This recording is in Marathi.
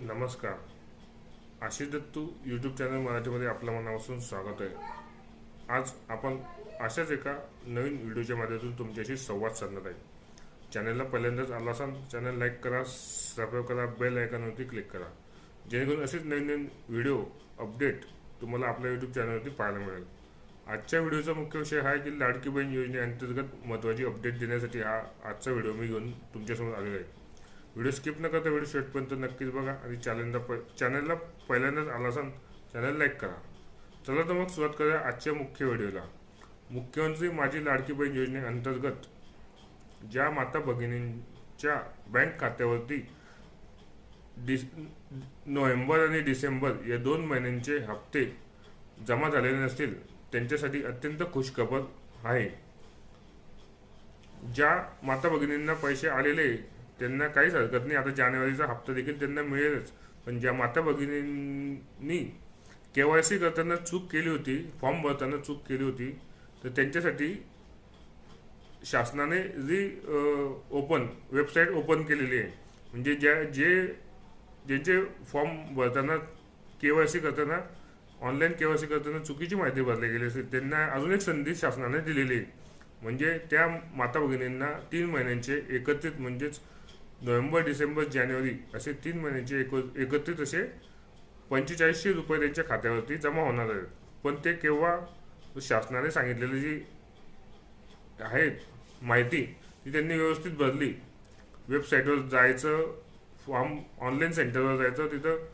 नमस्कार. आशिष दत्तू यूट्यूब चॅनल मराठीमध्ये आपल्या मनापासून स्वागत आहे. आज आपण अशाच एका नवीन व्हिडिओच्या माध्यमातून तुमच्याशी संवाद साधणार आहे. चॅनलला पहिल्यांदाच आला असाल, चॅनल लाईक करा, सबस्क्राईब करा, बेल आयकॉनवरती क्लिक करा, जेणेकरून असेच नवीन नवीन व्हिडिओ अपडेट तुम्हाला आपल्या यूट्यूब चॅनलवरती पाहायला मिळेल. आजच्या व्हिडिओचा मुख्य विषय हा आहे की लाडकी बहीण योजनेअंतर्गत महत्त्वाची अपडेट देण्यासाठी हा आजचा व्हिडिओ मी घेऊन तुमच्यासमोर आलेला आहे. व्हिडिओ स्किप न करता व्हिडिओ शेवटपर्यंत नक्कीच बघा आणि चॅनलला पहिल्यांदाच आला असाल चॅनल लाईक करा. चला तर मग सुरुवात करूया आजच्या मुख्य व्हिडिओला. मुख्यमंत्री माझी लाडकी बहीण योजनेअंतर्गत ज्या माता भगिनींच्या बँक खात्यावरती नोव्हेंबर आणि डिसेंबर या 2 महिन्यांचे हप्ते जमा झालेले नसतील त्यांच्यासाठी अत्यंत खुशखबर आहे. ज्या माता भगिनींना पैसे आलेले त्यांना काहीच हरकत नाही, आता जानेवारीचा हप्ता देखील त्यांना मिळेलच. पण ज्या माता भगिनींनी KYC करताना चूक केली होती, फॉर्म भरताना चूक केली होती, तर त्यांच्यासाठी शासनाने वेबसाईट ओपन केलेली आहे. म्हणजे ज्यांचे फॉर्म भरताना KYC करताना ऑनलाईन KYC करताना चुकीची माहिती भरली गेली असेल त्यांना अजून एक संधी शासनाने दिलेली आहे. म्हणजे त्या माता भगिनींना 3 महिन्यांचे एकत्रित, म्हणजेच नोव्हेंबर, डिसेंबर, जानेवारी असे 3 महिन्यांचे एकत्रित असे 4500 रुपये त्यांच्या खात्यावरती जमा होणार आहेत. पण ते केव्हा, शासनाने सांगितलेली जी आहे माहिती ती त्यांनी व्यवस्थित भरली. वेबसाईटवर जायचं, फॉर्म ऑनलाईन सेंटरवर जायचं, तिथं